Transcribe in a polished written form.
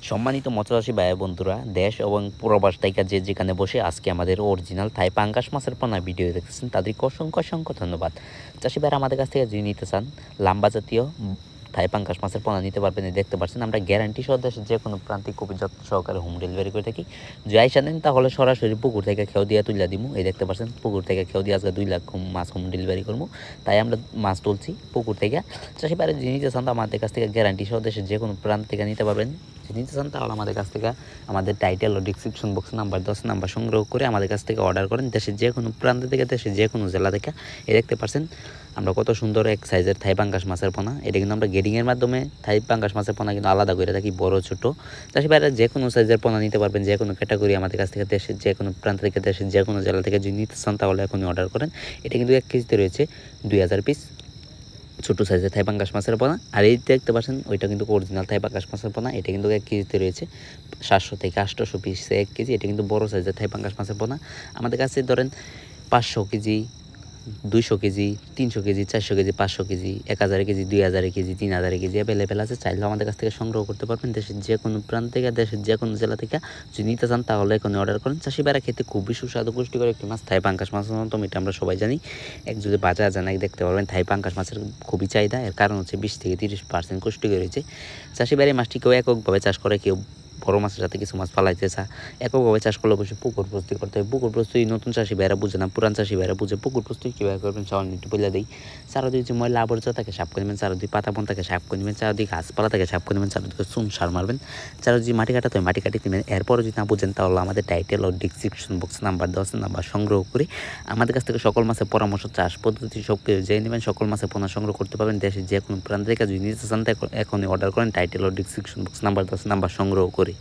সম্মানিত মৎস্যচাষী ভাই বন্ধুরা, দেশ এবং প্রবাস থেকে যে যেখানে বসে আজকে আমাদের অরিজিনাল থাই পাঙ্গাস মাছের পোনা ভিডিও দেখতেছেন তাদেরকে অসংখ্য অসংখ্য ধন্যবাদ। চাষি ভাইরা আমাদের কাছ থেকে যদি নিতে চান লাম্বা জাতীয় থাই পাঙ্গাস মাছের পোনা নিতে পারবেন। দেখতে পাচ্ছেন আমরা গ্যারান্টি সহ দেশের যে কোনো প্রান্তিক খুবই যত্ন সহকারে হোম ডেলিভারি করে থাকি। যদি আইসা নেন তাহলে সরাসরি পুকুর থেকে খেও দিয়ে তুলে দিব। এই দেখতে পাচ্ছেন পুকুর থেকে খেও দিয়ে আজকে 2 লাখ মাছ হোম ডেলিভারি করবো, তাই আমরা মাছ তুলছি পুকুর থেকে। চাষি ভাইরা যদি নিতে চান তো আমাদের কাছ থেকে গ্যারান্টি সহ দেশের যে কোনো প্রান্ত থেকে নিতে পারবেন। যদি নিতে চান তাহলে আমাদের কাছ থেকে আমাদের টাইটেল ও ডিসক্রিপশন বক্স নাম্বার 10 নাম্বার সংগ্রহ করে আমাদের কাছ থেকে অর্ডার করেন। দেশের যে কোনো প্রান্ত থেকে, দেশের যে কোনো জেলা থেকে। এই দেখতে পাচ্ছেন আমরা কত সুন্দর এক সাইজের থাই পাঙ্গাস মাছের পোনা। এটা কিন্তু আমরা গেডিংয়ের মাধ্যমে থাই পাঙ্গাস মাছের পোনা কিন্তু আলাদা করে থাকি, বড় ছোটো। চাষি ভাইরা যে কোনো সাইজের পোনা নিতে পারবেন, যে কোনো ক্যাটাগরি আমাদের কাছ থেকে। দেশের যে কোনো প্রান্ত থেকে, দেশের যে কোনো জেলা থেকে যদি নিতে চান তাহলে এখনই অর্ডার করেন। এটা কিন্তু 1 কেজিতে রয়েছে 2000 পিস ছোটো সাইজের থাই পাঙ্গাস মাছের পোনা। আর এই দেখতে পাচ্ছেন ওইটা কিন্তু অরিজিনাল থাই পাঙ্গাস মাছের পোনা। এটা কিন্তু 1 কেজিতে রয়েছে 700 থেকে 800 পিস 1 কেজি। এটা কিন্তু বড় সাইজের থাই পাঙ্গাস মাছের পোনা। আমাদের কাছে ধরেন 500 KG, 200 KG, 300 KG, 400 KG, 500 KG, 1000 KG, 2000 KG, 3000 KG available আছে। চাইলেও আমাদের কাছ থেকে সংগ্রহ করতে পারবেন দেশের যে কোনো প্রান্ত থেকে, দেশের যে কোনো জেলা থেকে। যদি নিতে চান তাহলে এখন অর্ডার করেন। চাষি ভাইরা খেতে খুবই সুস্বাদু পুষ্টিকর একটি মাছ থাই পাঙ্গাস মাছের মতো, এটা আমরা সবাই জানি। এক যদি বাজার জানাই দেখতে পারবেন থাই পাঙ্গাস মাছের খুবই চাহিদা। এর কারণ হচ্ছে 20 থেকে 30% পুষ্টিকর রয়েছে। চাষি ভাইরা মাছটি কেউ এককভাবে চাষ করে, কেউ বড় মাছের সাথে কিছু মাছ পালাইতে চা। এককভাবে চাষ করলে অবশ্যই পুকুর প্রস্তুতি করতে হয়। পুকুর প্রস্তুতি নতুন চাষি ভাইরা বুঝে না, পুরান চাষি ভাইরা বুঝে। পুকুর প্রস্তুতি কীভাবে করবেন সবাই একটু বলে দিই। চারদিকে যে ময়লা আবর্জনা তাকে সাফ করে নেবেন, চারদিকে পাতাবন তাকে সাফ করে নেবেন, চারদিকে গাছপালা তাকে সাফ করে নেবেন, চারদিকে চুন সার মারবেন, চারদিকে মাটি কাটাতে হয় মাটি কাটিয়ে নেবেন। এরপরে যদি না বুঝেন তাহলে আমাদের টাইটেল ও ডিসক্রিপশন বক্স নাম্বার 10 নাম্বার সংগ্রহ করে আমাদের কাছ থেকে সকল মাছের পরামর্শ, চাষ পদ্ধতি সব কিছু জেনে নেবেন। সকল মাছের পোনা সংগ্রহ করতে পারবেন দেশের যে কোনো প্রান্ত থেকে। যদি নিতে চান এখনই অর্ডার করেন টাইটেল ও ডিসক্রিপশন বক্স নাম্বার 10 নাম্বার সংগ্রহ করে।